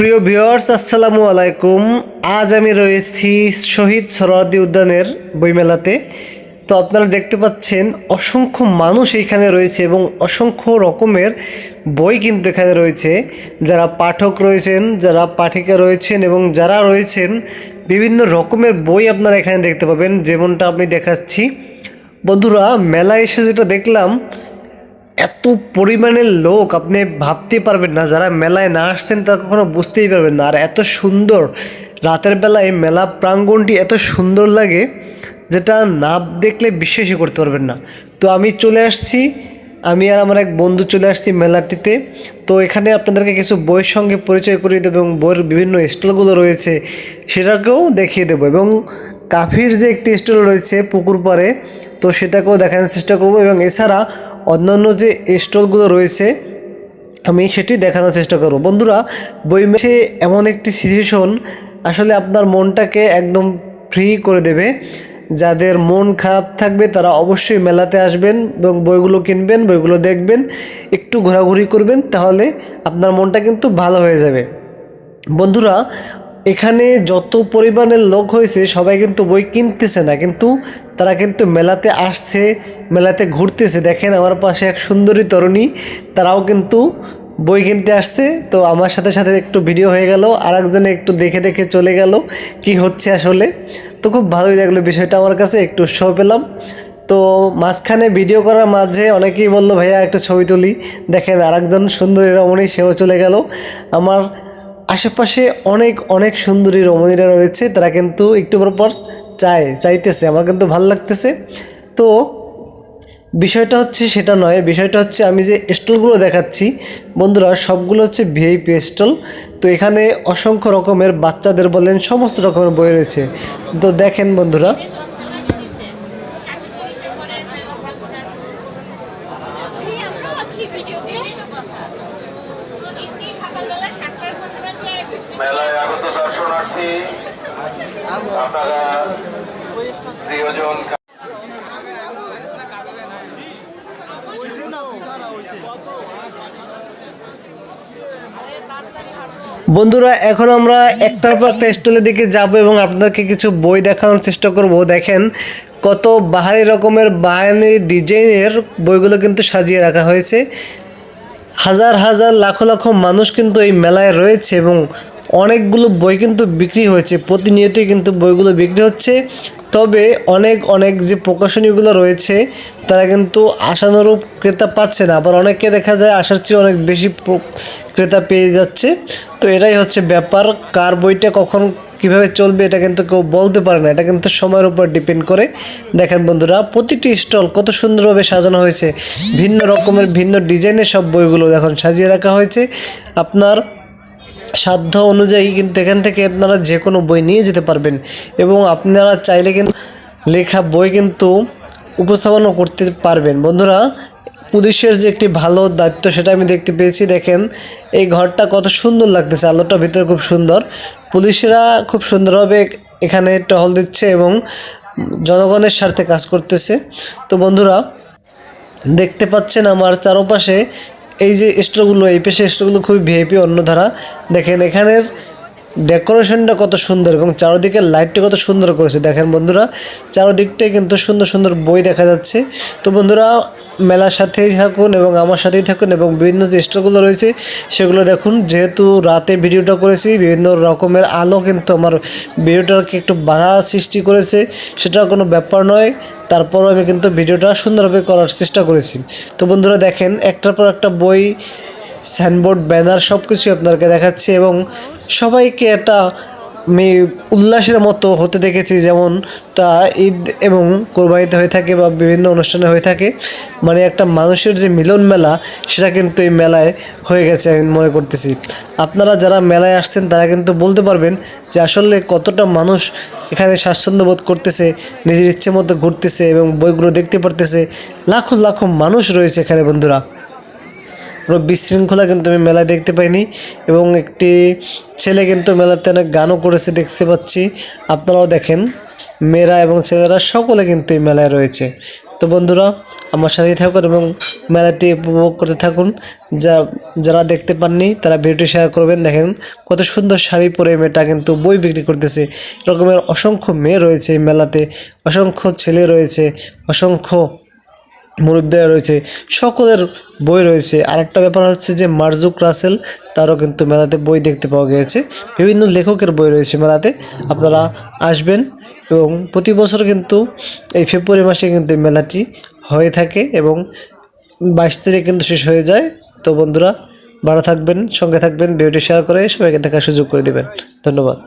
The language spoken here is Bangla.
প্রিয় ভিউয়ার্স আসসালামু আলাইকুম। আজ আমি রয়েছি শহীদ সোহরাওয়ার্দী উদ্যানের বইমেলাতে। তো আপনারা দেখতে পাচ্ছেন অসংখ্য মানুষ এইখানে রয়েছে এবং অসংখ্য রকমের বই কিন্তু এখানে রয়েছে। যারা পাঠক রয়েছেন, যারা পাঠিকা রয়েছেন এবং যারা রয়েছেন বিভিন্ন রকমের বই আপনারা এখানে দেখতে পাবেন, যেমনটা আমি দেখাচ্ছি। বন্ধুরা, মেলায় এসে যেটা দেখলাম, এত পরিমাণের লোক আপনি ভাবতে পারবেন না। যারা মেলায় না আসছেন তারা কখনো বুঝতেই পারবেন না। আর এত সুন্দর রাতের বেলায় মেলা প্রাঙ্গণটি এত সুন্দর লাগে, যেটা না দেখলে বিশ্বাসই করতে পারবেন না। তো আমি চলে আসছি, আমি আর আমার এক বন্ধু চলে আসছি মেলাটিতে। তো এখানে আপনাদেরকে কিছু বইয়ের সঙ্গে পরিচয় করিয়ে দেবো এবং বইয়ের বিভিন্ন স্টলগুলো রয়েছে সেটাকেও দেখিয়ে দেবো, এবং কাফির যে একটি স্টল রয়েছে পুকুর পাড়ে, তো সেটাকেও দেখানোর চেষ্টা করব। এবং এছাড়া অন্যান্য যে স্টলগুলো রয়েছে আমি সেটি দেখানোর চেষ্টা করব। বন্ধুরা, বইমেলায় এমন একটি সিচুয়েশন আসলে আপনার মনটাকে একদম ফ্রি করে দেবে। যাদের মন খারাপ থাকবে তারা অবশ্যই মেলাতে আসবেন এবং বইগুলো কিনবেন, বইগুলো দেখবেন, একটু ঘোরাঘুরি করবেন, তাহলে আপনার মনটা কিন্তু ভালো হয়ে যাবে। বন্ধুরা, এখানে যত পরিমাণের লোক হয়েছে সবাই কিন্তু বই কিনতেছে না, কিন্তু তারা কিন্তু মেলাতে আসছে, মেলাতে ঘুরতেছে। দেখেন আমার পাশে এক সুন্দরী তরুণী, তারাও কিন্তু বই কিনতে আসছে। তো আমার সাথে সাথে একটু ভিডিও হয়ে গেল, আর একজনে একটু দেখে দেখে চলে গেল কি হচ্ছে আসলে। তো খুব ভালোই লাগলো বিষয়টা, আমার কাছে একটু উৎসাহ পেলাম। তো মাঝখানে ভিডিও করার মাঝে অনেকেই বললো ভাইয়া একটা ছবি তুলি। দেখেন আর একজন সুন্দরী রমণী, সেও চলে গেল। আমার আশেপাশে অনেক অনেক সুন্দরী রমণীরা রয়েছে, তারা কিন্তু একটু পর চাইতেছে, আমার কিন্তু ভালো লাগতেছে। তো বিষয়টা হচ্ছে সেটা নয়, বিষয়টা হচ্ছে আমি যে স্টলগুলো দেখাচ্ছি বন্ধুরা, সবগুলো হচ্ছে ভিআইপি স্টল। তো এখানে অসংখ্য রকমের বাচ্চাদের বলেন সমস্ত রকমের বই রয়েছে। তো দেখেন বন্ধুরা, মেলায় আগত দর্শনার্থী, আপনারা প্রিয়জন বন্ধুরা এখন আমরা একটার পর একটা স্টলের দিকে যাব এবং আপনাদেরকে কিছু বই দেখানোর চেষ্টা করব। দেখেন কত বাহারি রকমের বাহারি ডিজাইনের বইগুলো কিন্তু সাজিয়ে রাখা হয়েছে। হাজার হাজার লাখো লাখো মানুষ কিন্তু এই মেলায় রয়েছে এবং অনেকগুলো বই কিন্তু বিক্রি হয়েছে, প্রতিনিয়তই কিন্তু বইগুলো বিক্রি হচ্ছে। তবে অনেক অনেক যে প্রকাশনীগুলো রয়েছে তারা কিন্তু আশানুরূপ ক্রেতা পাচ্ছে না, আবার অনেকে দেখা যায় আসার চেয়ে অনেক বেশি ক্রেতা পেয়ে যাচ্ছে। তো এটাই হচ্ছে ব্যাপার, কার বইটা কখন কিভাবে চলবে এটা কিন্তু কেউ বলতে পারে না, এটা কিন্তু সময়ের উপর ডিপেন্ড করে। দেখেন বন্ধুরা, প্রতিটি স্টল কত সুন্দরভাবে সাজানো হয়েছে, ভিন্ন রকমের ভিন্ন ডিজাইনের সব বইগুলো দেখুন সাজিয়ে রাখা হয়েছে। আপনার সাধ্য অনুযায়ী কিন্তু এখান থেকে আপনারা যে কোনো বই নিয়ে যেতে পারবেন এবং আপনারা চাইলে কিন্তু লেখা বই কিন্তু উপস্থাপনও করতে পারবেন। বন্ধুরা, পুলিশের যে একটি ভালো দায়িত্ব সেটা আমি দেখতে পেয়েছি। দেখেন এই ঘরটা কত সুন্দর লাগতেছে, আলোটা ভিতরে খুব সুন্দর। পুলিশেরা খুব সুন্দরভাবে এখানে টহল দিচ্ছে এবং জনগণের স্বার্থে কাজ করতেছে। তো বন্ধুরা, দেখতে পাচ্ছেন আমার চারপাশে এই যে স্টোরগুলো, এই পেশে স্টোরগুলো খুবই ভিআইপি অন্যধারা। দেখেন এখানের ডেকোরেশনটা কত সুন্দর এবং চারদিকে লাইটটা কত সুন্দর করেছে। দেখেন বন্ধুরা, চারদিকটাই কিন্তু সুন্দর সুন্দর বই দেখা যাচ্ছে। তো বন্ধুরা, মেলার সাথেই থাকুন এবং আমার সাথেই থাকুন এবং বিভিন্ন যে স্টলগুলো রয়েছে সেগুলো দেখুন। যেহেতু রাতে ভিডিওটা করেছি, বিভিন্ন রকমের আলো কিন্তু আমার ভিডিওটাকে একটু বাধা সৃষ্টি করেছে, সেটা কোনো ব্যাপার নয়। তারপরও আমি কিন্তু ভিডিওটা সুন্দরভাবে করার চেষ্টা করেছি। তো বন্ধুরা দেখেন, একটার পর একটা বই, সাইনবোর্ড, ব্যানার সব কিছুই আপনাদেরকে দেখাচ্ছি এবং সবাইকে একটা আমি উল্লাসের মতো হতে দেখেছি, যেমনটা ঈদ এবং কোরবানিতে হয়ে থাকে বা বিভিন্ন অনুষ্ঠানে হয়ে থাকে। মানে একটা মানুষের যে মিলন মেলা, সেটা কিন্তু এই মেলায় হয়ে গেছে আমি মনে করতেছি। আপনারা যারা মেলায় আসছেন তারা কিন্তু বলতে পারবেন যে আসলে কতটা মানুষ এখানে স্বাচ্ছন্দ্য বোধ করতেছে, নিজের ইচ্ছে মতো ঘুরতেছে এবং বইগুলো দেখতে পারতেছে। লাখো লাখো মানুষ রয়েছে এখানে বন্ধুরা, কোনো বিশৃঙ্খলা কিন্তু আমি মেলায় দেখতে পাইনি। এবং একটি ছেলে কিন্তু মেলাতে অনেক গানও করেছে দেখতে পাচ্ছি। আপনারাও দেখেন, মেয়েরা এবং ছেলেরা সকলে কিন্তু এই মেলায় রয়েছে। তো বন্ধুরা, আমার সাথেই থাকুন এবং মেলাটি উপভোগ করতে থাকুন। যারা দেখতে পাননি তারা ভিডিওটি শেয়ার করবেন। দেখেন কত সুন্দর শাড়ি পরে মেয়েটা কিন্তু বই বিক্রি করতেছে। এরকমের অসংখ্য মেয়ে রয়েছে এই মেলাতে, অসংখ্য ছেলে রয়েছে, অসংখ্য মুরব্বীরা রয়েছে, সকলের বই রয়েছে। আরেকটা ব্যাপার হচ্ছে যে মার্জুক রাসেল তারও কিন্তু মেলাতে বই দেখতে পাওয়া গিয়েছে। বিভিন্ন লেখকের বই রয়েছে মেলাতে, আপনারা আসবেন। এবং প্রতি বছর কিন্তু এই ফেব্রুয়ারি মাসে কিন্তু এই মেলাটি হয়ে থাকে এবং 22 তারিখ কিন্তু শেষ হয়ে যায়। তো বন্ধুরা ভালো থাকবেন, সঙ্গে থাকবেন, ভিডিওটি শেয়ার করে সবাইকে দেখার সুযোগ করে দেবেন। ধন্যবাদ।